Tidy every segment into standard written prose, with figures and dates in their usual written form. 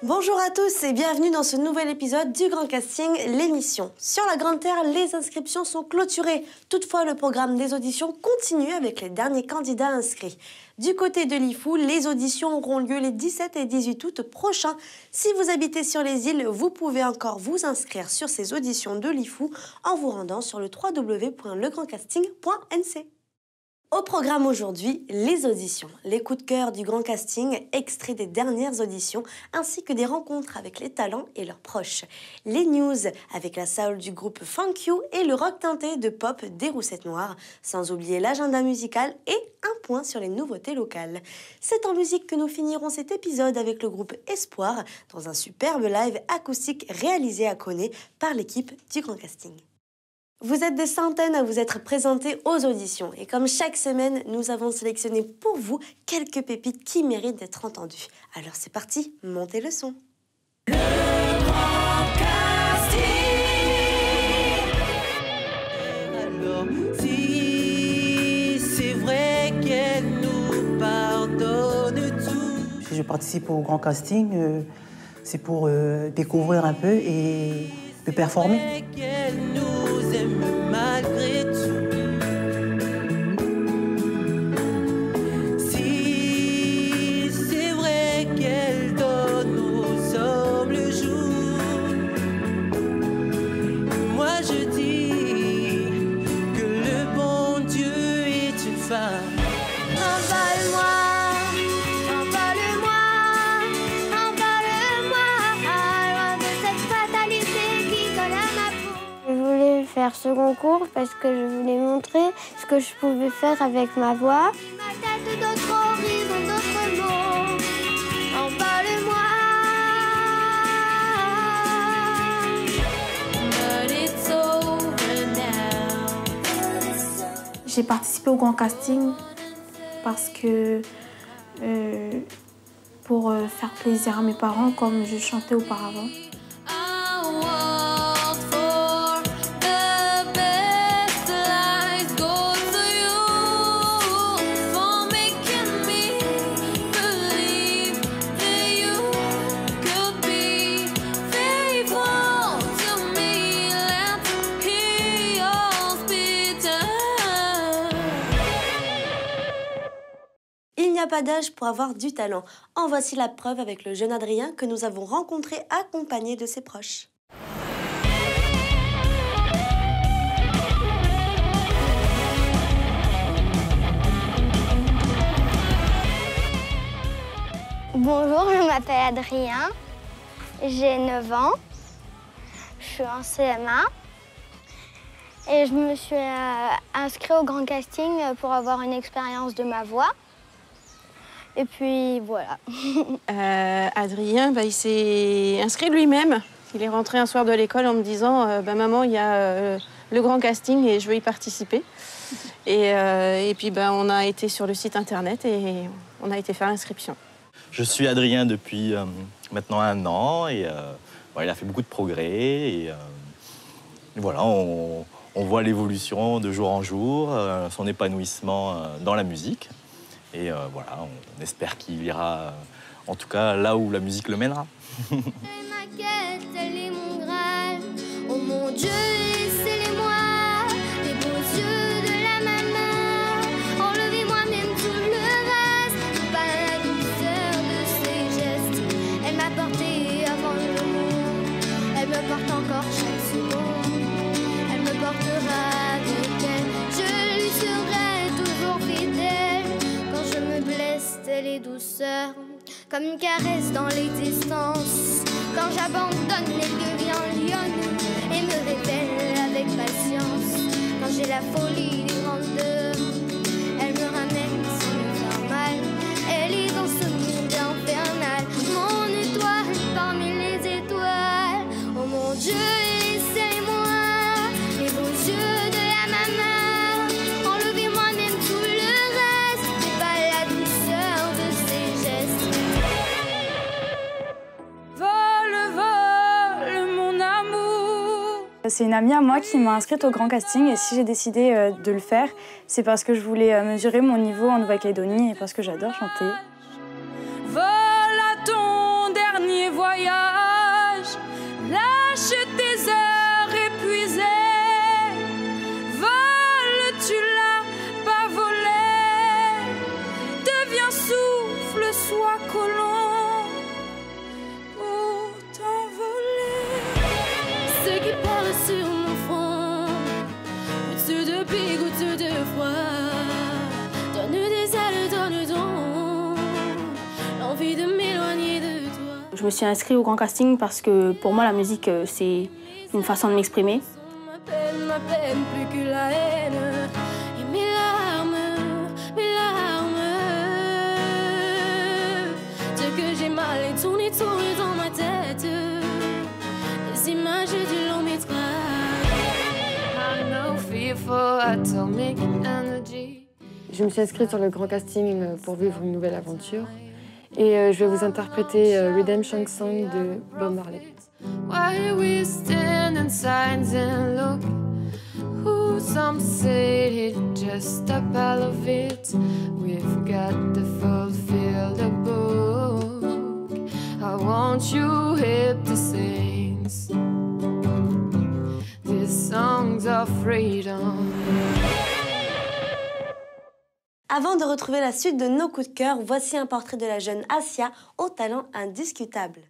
Bonjour à tous et bienvenue dans ce nouvel épisode du Grand Casting, l'émission. Sur la Grande Terre, les inscriptions sont clôturées. Toutefois, le programme des auditions continue avec les derniers candidats inscrits. Du côté de l'IFU, les auditions auront lieu les 17 et 18 août prochains. Si vous habitez sur les îles, vous pouvez encore vous inscrire sur ces auditions de l'IFU en vous rendant sur le www.legrandcasting.nc. Au programme aujourd'hui, les auditions, les coups de cœur du Grand Casting, extraits des dernières auditions, ainsi que des rencontres avec les talents et leurs proches. Les news avec la soul du groupe Funk You et le rock teinté de pop des Roussettes Noires, sans oublier l'agenda musical et un point sur les nouveautés locales. C'est en musique que nous finirons cet épisode avec le groupe Espoir, dans un superbe live acoustique réalisé à Koné par l'équipe du Grand Casting. Vous êtes des centaines à vous être présentés aux auditions et comme chaque semaine, nous avons sélectionné pour vous quelques pépites qui méritent d'être entendues. Alors c'est parti, montez le son. Le Grand Casting. Alors, si c'est vrai qu'elle nous pardonne tout. Si je participe au Grand Casting, c'est pour découvrir un peu et de performer. Malgré tout, si c'est vrai qu'elle donne aux hommes le jour, moi je dis que le bon Dieu est une femme. Envole-moi, envole-moi, envole-moi, loin de cette fatalité qui colle à ma peau. Je voulais faire ce concours parce que je voulais montrer ce que je pouvais faire avec ma voix. Ma tête d'autres horizons, d'autres mots. Envole-moi. But it's over now. J'ai participé au Grand Casting parce que pour faire plaisir à mes parents comme je chantais auparavant. Il n'y a pas d'âge pour avoir du talent. En voici la preuve avec le jeune Adrien que nous avons rencontré accompagné de ses proches. Bonjour, je m'appelle Adrien, j'ai 9 ans, je suis en CM1 et je me suis inscrite au Grand Casting pour avoir une expérience de ma voix. Et puis voilà. Adrien, il s'est inscrit lui-même. Il est rentré un soir de l'école en me disant maman, il y a le Grand Casting et je veux y participer. Et puis on a été sur le site internet et on a été faire l'inscription. Je suis Adrien depuis maintenant 1 an et il a fait beaucoup de progrès. Et voilà, on voit l'évolution de jour en jour, son épanouissement dans la musique. Et voilà, on espère qu'il ira, en tout cas, là où la musique le mènera. Ma quête, elle est mon Graal. Oh mon Dieu, laissez-les-moi, les beaux yeux de la maman. Enlevez-moi même tout le reste, pas la douceur de ses gestes. Elle m'a porté avant le monde, elle me porte encore chaque seconde. Elle me portera avec elle, je lui serai toujours fidèle. Quand je me blesse, telle est douceur, comme une caresse dans l'existence. Quand j'abandonne, elle devient lionne et me révèle avec patience. Quand j'ai la folie des grandeurs, elle me ramène sans me faire mal. Elle est dans ce monde infernal, mon étoile parmi les étoiles. Oh mon Dieu, laissez-moi les beaux yeux de la maman. Enlevez-moi même tout le reste, mais pas la douceur de ses gestes. Vole, vole, mon amour. C'est une amie à moi qui m'a inscrite au Grand Casting et si j'ai décidé de le faire, c'est parce que je voulais mesurer mon niveau en Nouvelle-Calédonie et parce que j'adore chanter. Vole à ton dernier voyage. voyage. Lâche tes heures épuisées. Tu l'as pas volé. Deviens souffle, sois colon pour t'envoler. Ce qui parle sur mon front, gouttes de pluie, gouttes de froid. Donne des ailes, donne donc l'envie de m'éloigner de toi. Je me suis inscrite au grand casting parce que pour moi la musique c'est une façon de m'exprimer. Ma peine plus que la haine. Et mes larmes. Dire que j'ai mal et tourné dans ma tête. Les images du long métrage. Je me suis inscrite sur le grand casting pour vivre une nouvelle aventure. Et je vais vous interpréter Redemption Song de Bob Marley. Why we stand in signs and look. Who some say it's just a pile of it. We've got to fulfill the book. I want you hip to saints. These songs of freedom. Avant de retrouver la suite de nos coups de cœur, voici un portrait de la jeune Asia au talent indiscutable.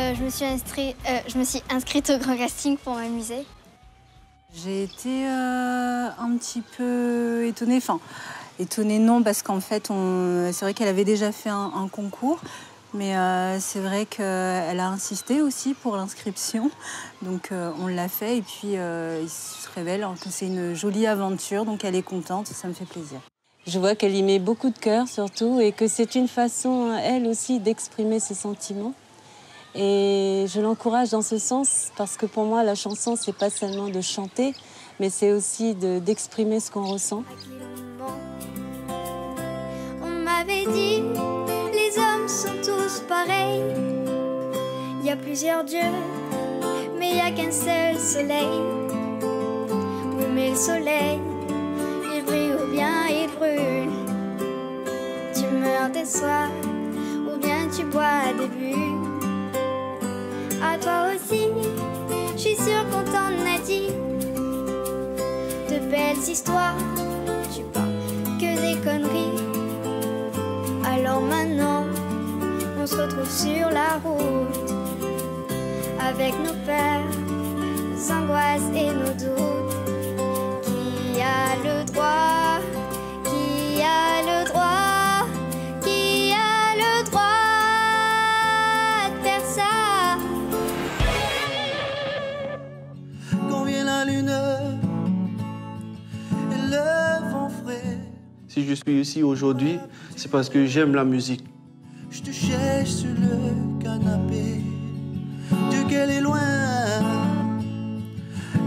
Je me suis inscrite au grand casting pour m'amuser. J'ai été un petit peu étonnée, étonnée non, parce qu'en fait, c'est vrai qu'elle avait déjà fait un concours, mais c'est vrai qu'elle a insisté aussi pour l'inscription, donc on l'a fait, et puis il se révèle que c'est une jolie aventure, donc elle est contente, ça me fait plaisir. Je vois qu'elle y met beaucoup de cœur surtout, et que c'est une façon, elle aussi, d'exprimer ses sentiments. Et je l'encourage dans ce sens parce que pour moi, la chanson, c'est pas seulement de chanter, mais c'est aussi d'exprimer ce qu'on ressent. On m'avait dit, les hommes sont tous pareils. Il y a plusieurs dieux, mais il n'y a qu'un seul soleil. Oui, mais le soleil, il brille ou bien il brûle. Tu meurs des soirs ou bien tu bois des bulles. À toi aussi, je suis sûre qu'on t'en a dit de belles histoires, tu parles que des conneries. Alors maintenant, on se retrouve sur la route avec nos peurs, nos angoisses et nos doutes. Qui a le droit? Qui a le droit? Qui a le droit de faire ça? Si je suis ici aujourd'hui, c'est parce que j'aime la musique. Je te cherche sur le canapé, Dieu qu'elle est loin,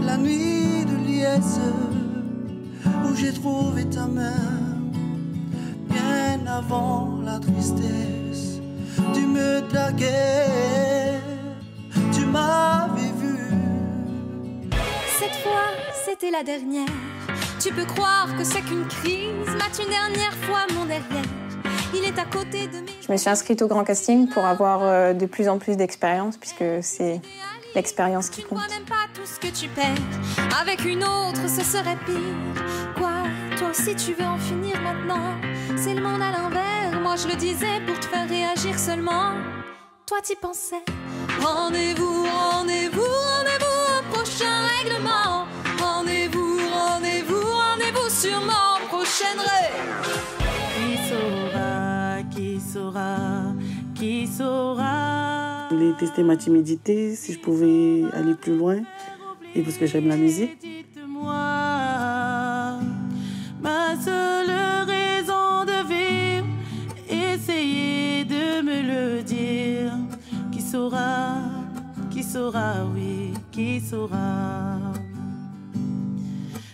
la nuit de liesse, où j'ai trouvé ta main, bien avant la tristesse. Tu me draguais, tu m'avais vu. Cette fois, c'était la dernière. Tu peux croire que c'est qu'une crise. Mate une dernière fois mon derrière. Il est à côté de mes... Je me suis inscrite au grand casting pour avoir de plus en plus d'expérience, puisque c'est l'expérience qui compte. Tu n'aimes pas tout ce que tu perds. Avec une autre, ce serait pire. Quoi, toi aussi tu veux en finir maintenant? C'est le monde à l'envers. Moi je le disais pour te faire réagir seulement. Toi t'y pensais. Rendez-vous, rendez-vous, rendez-vous au prochain règlement. Rendez-vous, rendez-vous, rendez-vous sur mon prochain rêve. Qui saura, qui saura, qui saura. Je voulais tester ma timidité, si je pouvais aller plus loin, et parce que j'aime la musique. Dites-moi, ma seule raison de vivre, essayez de me le dire. Qui saura, oui, qui saura.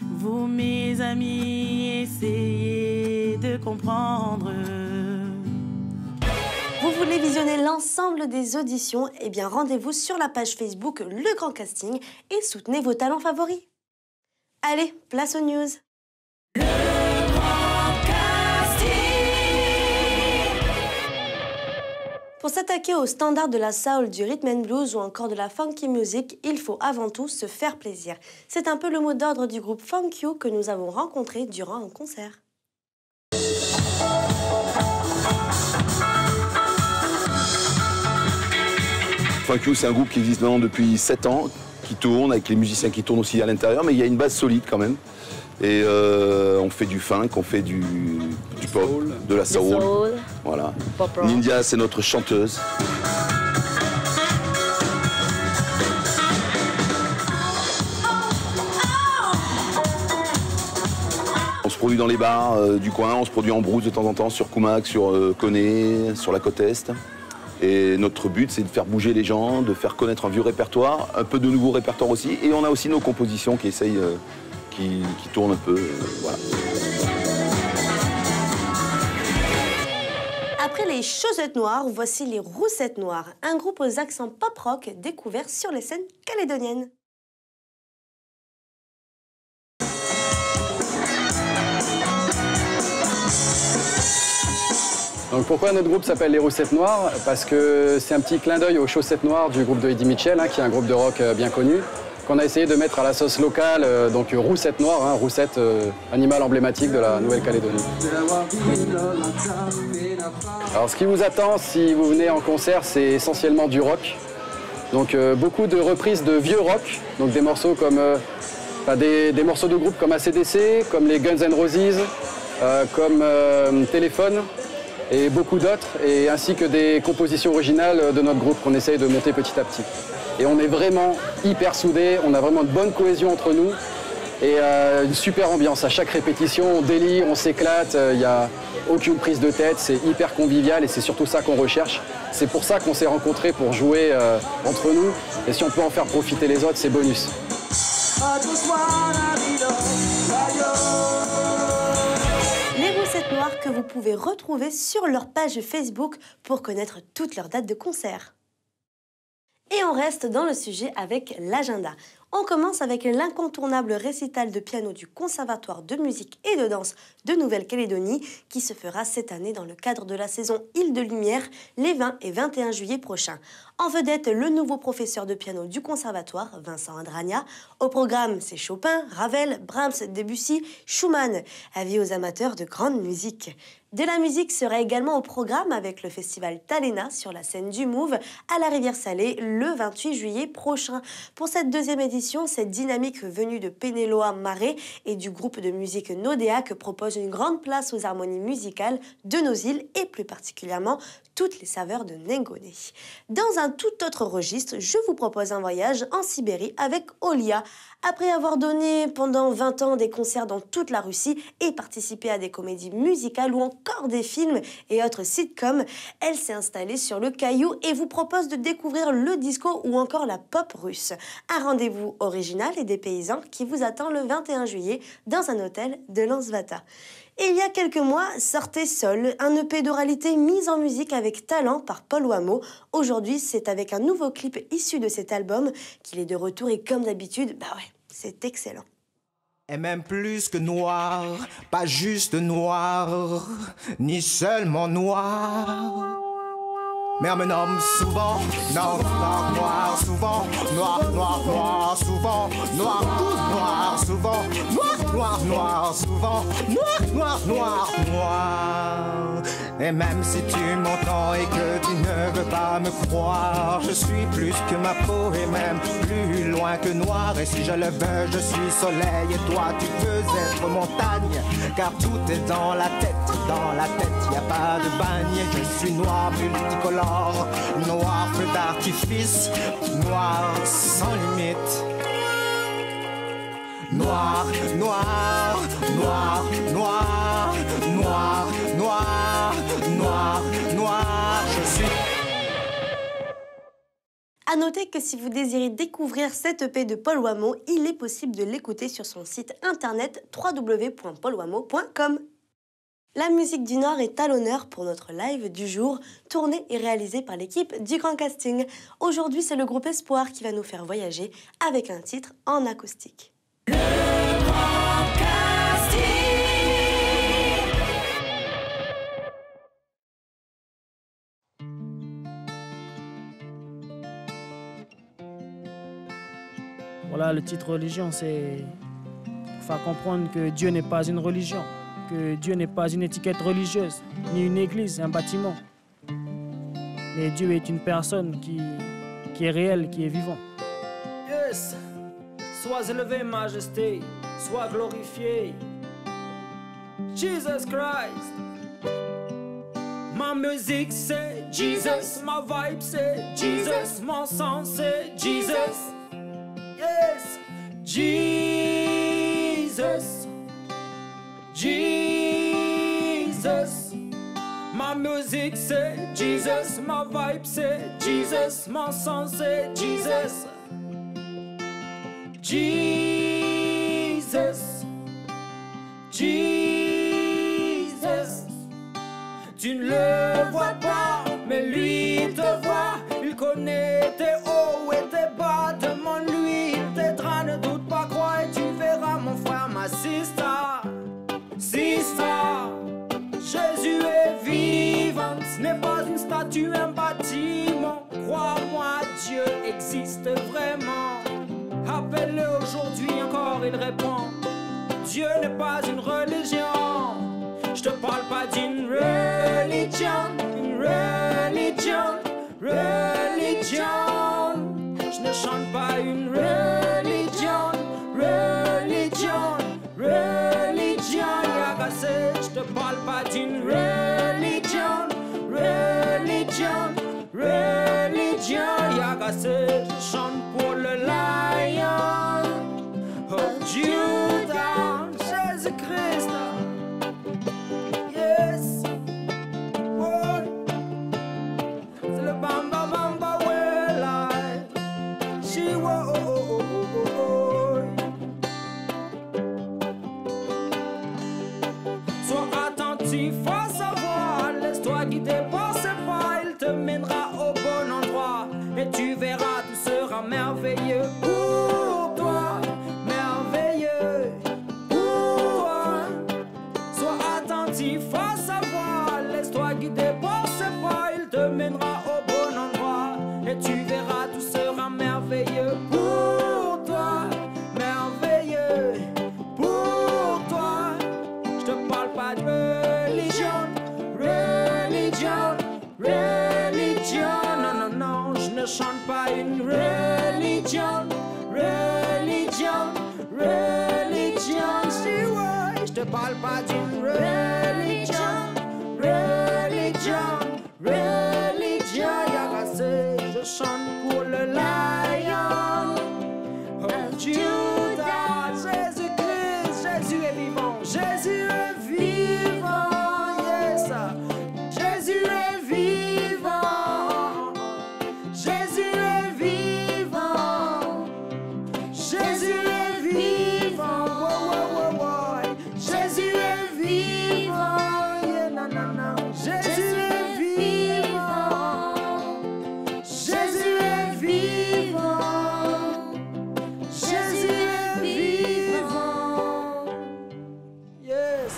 Vous, mes amis, essayez de comprendre. Vous voulez voulez visionner l'ensemble des auditions, eh bien rendez-vous sur la page Facebook Le Grand Casting et soutenez vos talents favoris. Allez, place aux news. Pour s'attaquer aux standards de la soul, du rhythm and blues ou encore de la funky music, il faut avant tout se faire plaisir. C'est un peu le mot d'ordre du groupe Funk You que nous avons rencontré durant un concert. Funk You, c'est un groupe qui existe maintenant depuis 7 ans, qui tourne, avec les musiciens qui tournent aussi à l'intérieur, mais il y a une base solide quand même. Et on fait du funk, on fait du pop, de la soul. Voilà. Nindia, c'est notre chanteuse. On se produit dans les bars du coin, on se produit en brousse de temps en temps sur Koumak, sur Koné, sur la côte Est. Et notre but, c'est de faire bouger les gens, de faire connaître un vieux répertoire, un peu de nouveaux répertoires aussi. Et on a aussi nos compositions qui essayent... Qui tourne un peu, voilà. Après les chaussettes noires, voici les roussettes noires, un groupe aux accents pop-rock découvert sur les scènes calédoniennes. Donc pourquoi notre groupe s'appelle les Roussettes Noires? Parce que c'est un petit clin d'œil aux chaussettes noires du groupe de Eddie Mitchell, qui est un groupe de rock bien connu, qu'on a essayé de mettre à la sauce locale, donc Roussette Noire, Roussette, animal emblématique de la Nouvelle-Calédonie. Alors ce qui vous attend si vous venez en concert, c'est essentiellement du rock. Donc beaucoup de reprises de vieux rock, donc des morceaux comme des morceaux de groupes comme AC/DC, comme les Guns N' Roses, comme Téléphone et beaucoup d'autres, et ainsi que des compositions originales de notre groupe qu'on essaye de monter petit à petit. Et on est vraiment hyper soudés, on a vraiment une bonne cohésion entre nous et une super ambiance. À chaque répétition, on délie, on s'éclate, il n'y a aucune prise de tête, c'est hyper convivial et c'est surtout ça qu'on recherche. C'est pour ça qu'on s'est rencontrés, pour jouer entre nous. Et si on peut en faire profiter les autres, c'est bonus. Les Roussettes Noires que vous pouvez retrouver sur leur page Facebook pour connaître toutes leurs dates de concert. Et on reste dans le sujet avec l'agenda. On commence avec l'incontournable récital de piano du Conservatoire de musique et de danse de Nouvelle-Calédonie qui se fera cette année dans le cadre de la saison Île de Lumière les 20 et 21 juillet prochains. En vedette, le nouveau professeur de piano du Conservatoire, Vincent Adragna. Au programme, c'est Chopin, Ravel, Brahms, Debussy, Schumann. Avis aux amateurs de grande musique. De la musique sera également au programme avec le festival Talena sur la scène du Mouve à la Rivière-Salée le 28 juillet prochain. Pour cette deuxième édition, cette dynamique venue de Pénéloa Marais et du groupe de musique Nodéac propose une grande place aux harmonies musicales de nos îles et plus particulièrement toutes les saveurs de Nengoné. Dans un tout autre registre, je vous propose un voyage en Sibérie avec Olia. Après avoir donné pendant 20 ans des concerts dans toute la Russie et participé à des comédies musicales ou encore des films et autres sitcoms, elle s'est installée sur le Caillou et vous propose de découvrir le disco ou encore la pop russe. Un rendez-vous original et des paysans qui vous attend le 21 juillet dans un hôtel de Lansvata. Et il y a quelques mois, sortait Sol, un EP d'oralité mis en musique avec talent par Paul Wameau. Aujourd'hui, c'est avec un nouveau clip issu de cet album qu'il est de retour et comme d'habitude, bah ouais, c'est excellent. Et même plus que noir, pas juste noir, ni seulement noir. Mais on me nomme souvent noir, noir, noir, souvent noir, noir, noir, souvent noir, tout noir, souvent noir, noir, noir, souvent noir, noir, noir, noir. Et même si tu m'entends et que tu ne veux pas me croire, je suis plus que ma peau et même plus loin que noir. Et si je le veux, je suis soleil et toi tu veux être montagne. Car tout est dans la tête, y a pas de bagne. Je suis noir multicolore, noir feu d'artifice, noir sans limite. Noir, noir, noir, noir, noir, noir, noir, noir, je suis... À noter que si vous désirez découvrir cette EP de Paul Wameau, il est possible de l'écouter sur son site internet www.paulwameau.com. La musique du Nord est à l'honneur pour notre live du jour, tourné et réalisé par l'équipe du Grand Casting. Aujourd'hui, c'est le groupe Espoir qui va nous faire voyager avec un titre en acoustique. Le Grand Casting. Voilà, le titre religion, c'est pour faire comprendre que Dieu n'est pas une religion, que Dieu n'est pas une étiquette religieuse, ni une église, un bâtiment. Mais Dieu est une personne qui est réelle, qui est vivant. Yes, sois élevé, majesté, sois glorifié. Jesus Christ. Ma musique c'est Jesus, ma vibe c'est Jesus, mon sang c'est Jesus. Yes, Jesus, Jesus. Ma musique c'est Jesus, ma vibe c'est Jesus, mon sang c'est Jesus. Jesus, Jesus. Tu ne le vois pas, mais lui il te voit. Il connaît tes hauts et tes bas. Demande-lui, il t'aidera, ne doute pas, crois et tu verras mon frère, ma sister. Sister, Jésus est vivant, ce n'est pas une statue, un bâtiment. Crois-moi, Dieu existe vraiment. Appelle-le aujourd'hui encore, il répond. Dieu n'est pas une religion. Je te parle pas d'une religion, une religion, religion. Je ne chante pas une religion, religion, religion. Yagassé, je te parle pas d'une religion, religion, religion. Yagassé, je chante pour le lion of Judah, Jésus-Christ. Yes, boy. C'est le bamba bamba way life. She wo. Sois attentif à sa voix, laisse-toi guider par ses pas, il te mènera au bon endroit et tu verras tout sera merveilleux pour toi, merveilleux pour toi. Sois attentif à sa voix, laisse-toi guider par ses pas, il te mènera au bon endroit et tu verras tout sera merveilleux pour toi, merveilleux pour toi. Je te parle pas de religion, religion, religion. Non, non, non, je ne chante pas une religion, religion, religion. Si ouais, je te parle pas d'une religion, religion, religion. Yagassé, je chante pour le lion of Judah, Jésus-Christ. Jésus est vivant, Jésus est vivant, yes. Jésus est vivant, Jésus est vivant, Jésus est vivant, wow, wow, wow, wow. Jésus est vivant, yeah, non, non, non. Jésus est vivant, Jésus est vivant, Jésus est vivant, yes.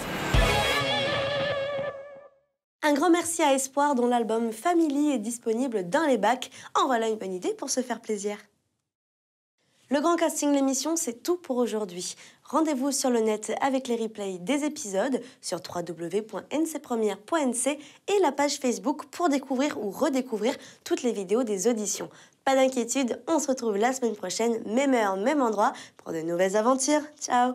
Un grand merci à Espoir dont l'album Family est disponible dans les bacs. En voilà une bonne idée pour se faire plaisir. Le Grand Casting, l'émission, c'est tout pour aujourd'hui. Rendez-vous sur le net avec les replays des épisodes sur www.ncpremière.nc et la page Facebook pour découvrir ou redécouvrir toutes les vidéos des auditions. Pas d'inquiétude, on se retrouve la semaine prochaine, même heure, même endroit, pour de nouvelles aventures. Ciao!